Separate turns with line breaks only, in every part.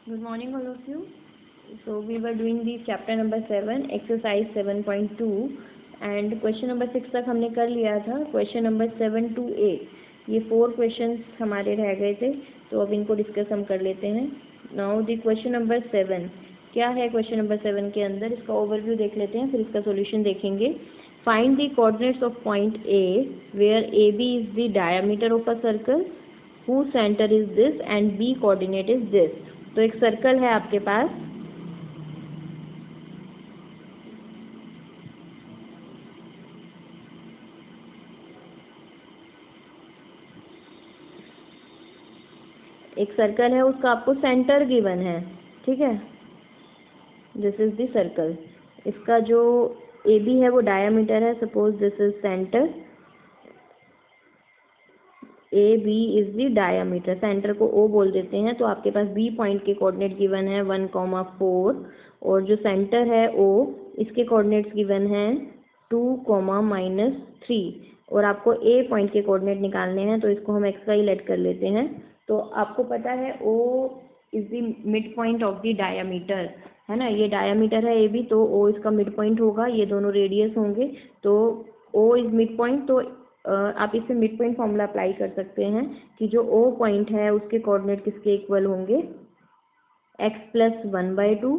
Good morning, all of you. So we were doing the chapter number 7, exercise 7.2, and question number 6 तक हमने कर लिया था. Question number 7 to 8 ये 4 questions हमारे रह गए थे, तो अब इनको डिस्कस हम कर लेते हैं. नाउ द क्वेश्चन नंबर 7 क्या है. क्वेश्चन नंबर 7 के अंदर इसका ओवरव्यू देख लेते हैं, फिर इसका सॉल्यूशन देखेंगे. Find the coordinates of point A where A B is the diameter of a circle, whose centre is this and B coordinate is this. तो एक सर्कल है आपके पास, एक सर्कल है, उसका आपको सेंटर गिवन है. ठीक है, दिस इज द सर्कल. इसका जो ए बी है वो डायामीटर है. Suppose this is centre, A B is the diameter. Centre को ओ बोल देते हैं. तो आपके पास बी पॉइंट के कोऑर्डिनेट गिवन है 1,4, और जो सेंटर है ओ, इसके कोऑर्डिनेट्स गिवन हैं 2,-3, और आपको ए पॉइंट के कोऑर्डिनेट निकालने हैं, तो इसको हम एक्स वाई लेट कर लेते हैं. तो आपको पता है O is the mid point of the diameter, है ना. ये डायामीटर है ए बी, तो ओ इसका मिड पॉइंट होगा, ये दोनों रेडियस होंगे, तो ओ इज मिड पॉइंट. तो आप इससे मिड पॉइंट फॉर्मूला अप्लाई कर सकते हैं कि जो ओ पॉइंट है उसके कोऑर्डिनेट किसके इक्वल होंगे, x+1/2,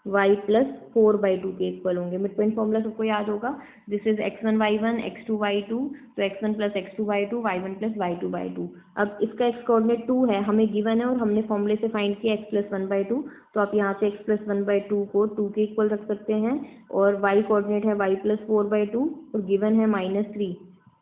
y+4/2 के इक्वल होंगे. मिड पॉइंट फॉर्मूला सबको याद होगा. This is x1 y1 x2 y2, तो x1 + x2 y2 y1 + y2/2. अब इसका x कोऑर्डिनेट 2 है, हमें गिवन है, और हमने फॉर्मूले से फाइंड किया x+1/2. तो आप यहाँ से x+1/2 को 2 के इक्वल रख सकते हैं, और y कोऑर्डिनेट है y+4/2, और गिवन है -3.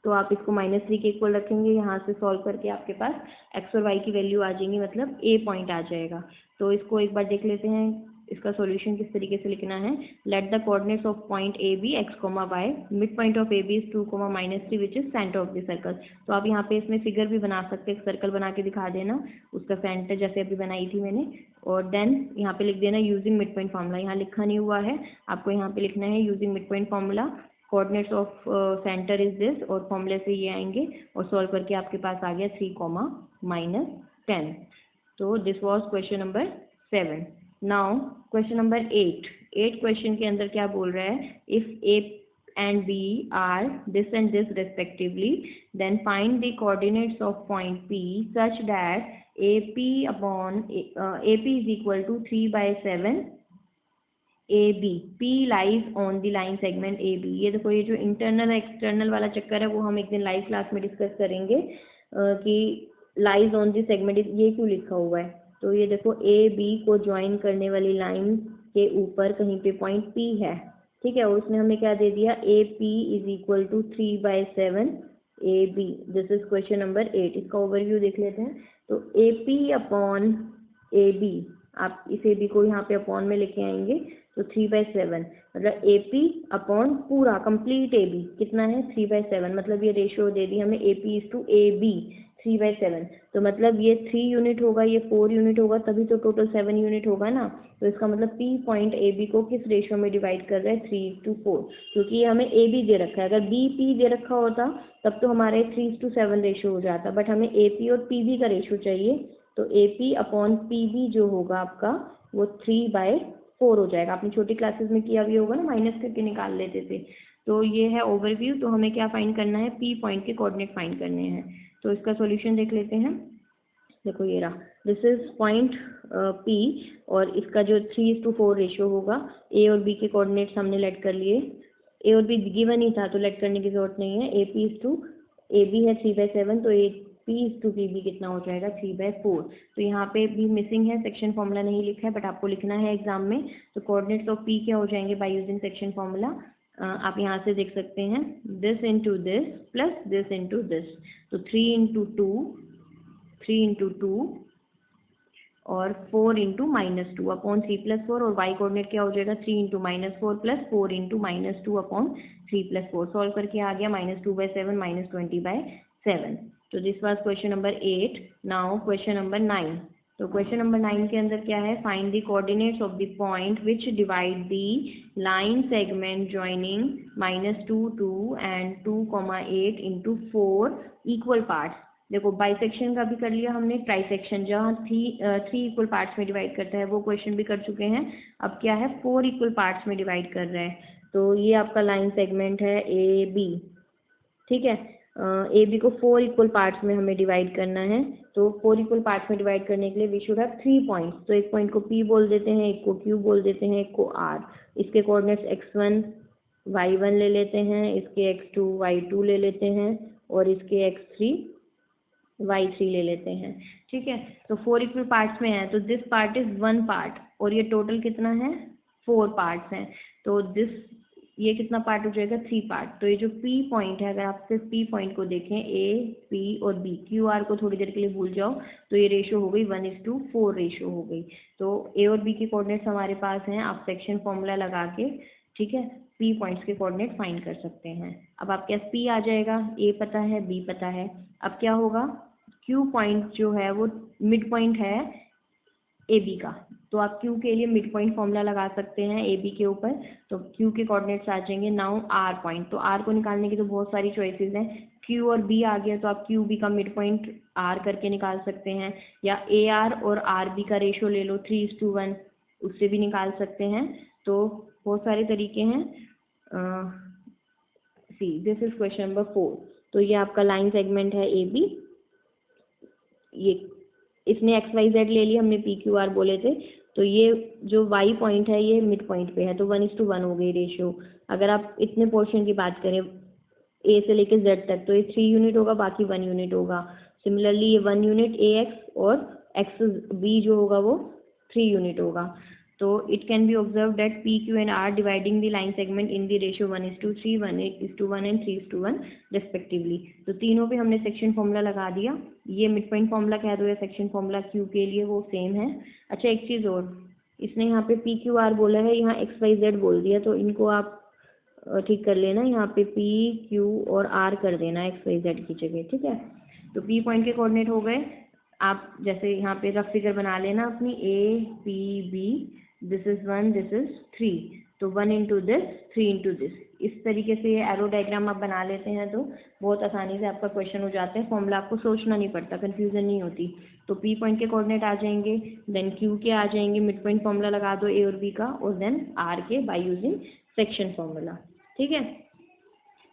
तो आप इसको -3 के इक्वल रखेंगे. यहाँ से सॉल्व करके आपके पास x और y की वैल्यू आ जाएंगी, मतलब ए पॉइंट आ जाएगा. तो इसको एक बार देख लेते हैं, इसका सॉल्यूशन किस तरीके से लिखना है. Let the coordinates of point A B x, y. Mid point of A B is 2, -3 which is centre of the circle. तो आप यहाँ पे इसमें फिगर भी बना सकते हैं, एक सर्कल बना के दिखा देना, उसका सेंटर जैसे अभी बनाई थी मैंने, और देन यहाँ पे लिख देना यूजिंग मिड पॉइंट फार्मूला. यहाँ लिखा नहीं हुआ है, आपको यहाँ पे लिखना है using mid point formula. Coordinates of centre is this, और फॉर्मूले से ये आएंगे, और सॉल्व करके आपके पास आ गया 3, -10. तो this was question number 7. Now question number 8 question के अंदर क्या बोल रहा है. If A and B are this and this respectively, then find the coordinates of point P such that AP is equal to 3/7 AB. P lies on the line segment AB. ये देखो, ये जो इंटरनल एक्सटर्नल वाला चक्कर है वो हम एक दिन लाइव क्लास में डिस्कस करेंगे कि लाइज ऑन दी सेगमेंट, ये क्यों लिखा हुआ है. तो ये देखो, ए बी को ज्वाइन करने वाली लाइन के ऊपर कहीं पे पॉइंट P है. ठीक है, और उसने हमें क्या दे दिया, AP is equal to 3/7 AB. This is question number 8. इसका ओवरव्यू देख लेते हैं. तो AP अपॉन AB, आप इस AB को यहाँ पे अपॉन में लेके आएंगे, तो 3/7 मतलब AP अपॉन पूरा कंप्लीट AB कितना है 3/7. मतलब ये रेशियो दे दी हमें AP/AB 3/7. तो मतलब ये 3 यूनिट होगा, ये 4 यूनिट होगा, तभी तो टोटल 7 यूनिट होगा ना. तो इसका मतलब P पॉइंट AB को किस रेशियो में डिवाइड कर रहा है, 3:4, क्योंकि ये हमें AB दे रखा है. अगर BP दे रखा होता तब तो हमारे 3:7 रेशियो हो जाता, बट हमें AP और PB का रेशियो चाहिए. तो AP अपॉन PB जो होगा आपका वो 3/4 हो जाएगा. आपने छोटी क्लासेस में किया भी होगा ना, माइनस करके निकाल लेते थे. तो ये है ओवरव्यू. तो हमें क्या फाइंड करना है, P पॉइंट के कोऑर्डिनेट फाइंड करने हैं. तो इसका सॉल्यूशन देख लेते हैं. देखो ये रहा, दिस इज पॉइंट P, और इसका जो 3:4 रेशियो होगा, A और B के कोऑर्डिनेट्स हमने लेट कर लिए. A और B गिवन ही था, तो लेट करने की जरूरत नहीं है. AP है 3/7, तो P/PB कितना हो जाएगा, 3/4. तो यहाँ पे भी मिसिंग है, सेक्शन फॉर्मूला नहीं लिखा है, बट आपको लिखना है एग्जाम में. तो कोऑर्डिनेट्स ऑफ P क्या हो जाएंगे बाय यूजिंग सेक्शन फॉर्मूला. आप यहाँ से देख सकते हैं, this into this plus this into this. तो 3 into 2 और 4 into -2 अपॉन 3+4, और y कोऑर्डिनेट क्या हो जाएगा, 3 into -4 plus 4 into -2 upon 3+4. Solve करके आ गया -2/7 -20/7. तो this was question number 8. Now question number 9. तो क्वेश्चन नंबर 9 के अंदर क्या है, find the coordinates of the point which divide the line segment joining -2, 2 and 2, 8 into 4 equal parts. देखो बाइसेक्शन का भी कर लिया हमने, ट्राइसेक्शन जहाँ थ्री इक्वल पार्ट्स में डिवाइड करता है वो क्वेश्चन भी कर चुके हैं। अब क्या है, 4 इक्वल पार्ट्स में डिवाइड कर रहा है। तो ये आपका लाइन सेगमेंट है ए बी, ठीक है। ए बी को 4 इक्वल पार्ट्स में हमें डिवाइड करना है। तो 4 इक्वल पार्ट्स में डिवाइड करने के लिए वी शुड हैव 3 पॉइंट्स। तो एक पॉइंट को P बोल देते हैं, एक को Q बोल देते हैं, एक को R। इसके कोऑर्डिनेट्स x1 y1 ले लेते हैं, इसके x2 y2 ले लेते हैं और इसके x3 y3 ले लेते हैं, ठीक है। तो 4 इक्वल पार्ट्स में है, तो दिस पार्ट इज 1 पार्ट और ये टोटल कितना है, 4 पार्ट्स हैं। तो ये कितना पार्ट हो जाएगा, 3 पार्ट। तो ये जो P पॉइंट है, अगर आप सिर्फ P पॉइंट को देखें, A P और B, QR को थोड़ी देर के लिए भूल जाओ, तो ये रेशो हो गई 1:4 रेशो हो गई। तो A और B के कोऑर्डिनेट्स हमारे पास हैं, आप सेक्शन फॉर्मूला लगा के, ठीक है, P पॉइंट्स के कोऑर्डिनेट फाइंड कर सकते हैं। अब आपके पास P आ जाएगा, A पता है, B पता है। अब क्या होगा, Q पॉइंट जो है वो मिड पॉइंट है ए बी का, तो आप Q के लिए मिड पॉइंट फॉर्मूला लगा सकते हैं ए बी के ऊपर। तो Q के कोऑर्डिनेट्स आ जाएंगे नाउ R पॉइंट। तो R को निकालने की तो बहुत सारी चॉइसेस हैं, Q और B आ गया तो आप Q B का मिड पॉइंट R करके निकाल सकते हैं, या AR और RB का रेशो ले लो 3:1, उससे भी निकाल सकते हैं। तो बहुत सारे तरीके हैं। See this is question number 4। तो ये आपका लाइन सेगमेंट है ए बी, ये इसने एक्स वाई जेड ले लिया, हमने पी क्यू आर बोले थे। तो ये जो वाई पॉइंट है ये मिड पॉइंट पे है, तो 1:1 हो गई रेशियो। अगर आप इतने पोर्शन की बात करें ए से लेके जेड तक, तो ये 3 यूनिट होगा, बाकी 1 यूनिट होगा। सिमिलरली ये 1 यूनिट ए एक्स और एक्स बी जो होगा वो 3 यूनिट होगा। तो it can be observe that P Q and R dividing the line segment in the ratio 1:3, 1:1 and 3:1 respectively. तो तीनों पे हमने सेक्शन फॉर्मूला लगा दिया। ये मिड पॉइंट फॉर्मूला कह दो या सेक्शन फॉर्मूला क्यू के लिए वो सेम है। अच्छा एक चीज़ और, इसने यहाँ पे पी क्यू आर बोला है, यहाँ एक्स वाई जेड बोल दिया, तो इनको आप ठीक कर लेना, यहाँ पे पी क्यू और आर कर देना एक्स वाई जेड की जगह, ठीक है। तो पी पॉइंट के कोऑर्डिनेट हो गए। आप जैसे यहाँ पे रफ फिगर बना लेना अपनी, A P B, this is 1, this is 3, तो 1 इंटू दिस, 3 इंटू दिस, इस तरीके से ये एरो डायग्राम आप बना लेते हैं तो बहुत आसानी से आपका क्वेश्चन हो जाता है। फॉर्मूला आपको सोचना नहीं पड़ता, कंफ्यूजन नहीं होती। तो पी पॉइंट के कोऑर्डिनेट आ जाएंगे, देन क्यू के आ जाएंगे, मिड पॉइंट फॉर्मूला लगा दो ए और बी का, और देन आर के बाय यूजिंग सेक्शन फॉर्मूला, ठीक है।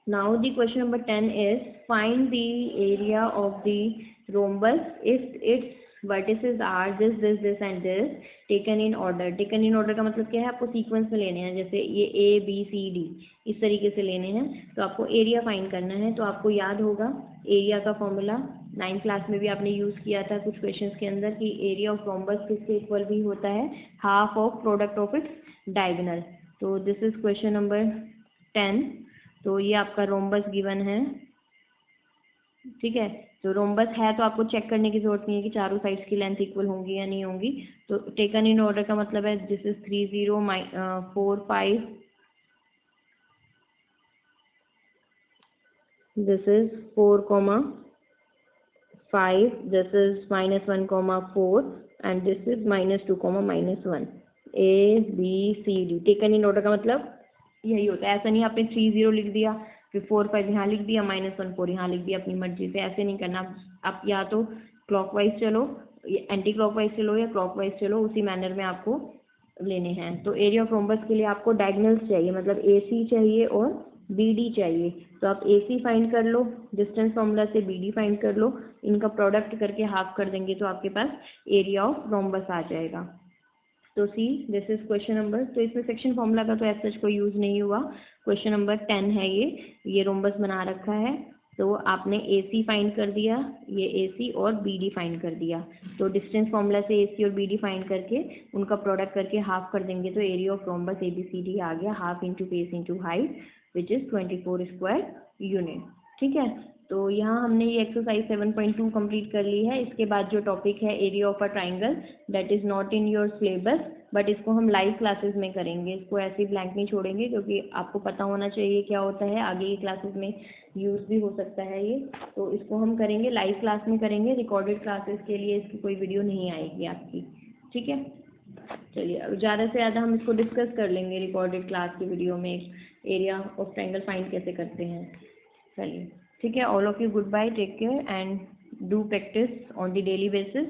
Now the question number 10 is find the area of the rhombus if its vertices are this and this taken in order। taken in order का मतलब क्या है, आपको सीक्वेंस में लेने हैं, जैसे ये A B C D इस तरीके से लेने हैं। तो आपको एरिया फाइंड करना है। तो आपको याद होगा एरिया का फॉर्मूला 9th क्लास में भी आपने यूज़ किया था कुछ क्वेश्चंस के अंदर, कि एरिया ऑफ रोम्बस किसके इक्वल भी होता है, half of product of its diagonal. तो दिस इज क्वेश्चन नंबर 10। तो ये आपका रोम्बस गिवन है, ठीक है। तो रोम्बस है तो आपको चेक करने की जरूरत नहीं है कि चारों साइड्स की लेंथ इक्वल होंगी या नहीं होंगी। तो टेकन इन ऑर्डर का मतलब है this is 3 0 4 5, this is 4 5, this is -1 4 and this is -2 -1, A B C D। Taken in order का मतलब यही होता है। ऐसा नहीं आपने 3 0 लिख दिया, फिर 4 5 यहाँ लिख दिया, -1 4 यहाँ लिख दिया अपनी मर्जी से, ऐसे नहीं करना। आप या तो क्लॉकवाइज चलो, एंटी क्लॉकवाइज चलो, या क्लॉकवाइज चलो, उसी मैनर में आपको लेने हैं। तो एरिया ऑफ रोम्बस के लिए आपको डायगोनल्स चाहिए, मतलब AC चाहिए और BD चाहिए। तो आप AC फाइंड कर लो, डिस्टेंस फॉर्मूला से BD फाइंड कर लो, इनका प्रोडक्ट करके हाफ कर देंगे तो आपके पास एरिया ऑफ रोम्बस आ जाएगा। तो see this is question number, तो इसमें सेक्शन फॉर्मूला का तो ऐसा कोई यूज़ नहीं हुआ। क्वेश्चन नंबर 10 है ये रोम्बस बना रखा है। तो आपने AC फाइंड कर दिया, ये AC और BD फाइंड कर दिया। तो डिस्टेंस फॉर्मूला से AC और BD फाइंड करके उनका प्रोडक्ट करके हाफ कर देंगे, तो एरिया ऑफ रोम्बस ABCD आ गया, half into base into height which is 24 square unit, ठीक है। तो यहाँ हमने ये एक्सरसाइज 7.2 कंप्लीट कर ली है। इसके बाद जो टॉपिक है area of a triangle, that is not in your syllabus, but इसको हम लाइव क्लासेस में करेंगे, इसको ऐसे ही ब्लैंक नहीं छोड़ेंगे, क्योंकि आपको पता होना चाहिए क्या होता है, आगे की क्लासेस में यूज़ भी हो सकता है ये। तो इसको हम करेंगे लाइव क्लास में करेंगे, रिकॉर्डेड क्लासेस के लिए इसकी कोई वीडियो नहीं आएगी आपकी, ठीक है। चलिए अब ज़्यादा से ज़्यादा हम इसको डिस्कस कर लेंगे रिकॉर्डेड क्लास की वीडियो में, एरिया ऑफ ट्राइंगल फाइंड कैसे करते हैं। चलिए ठीक है, all of you good bye, take care and do practice on the daily basis.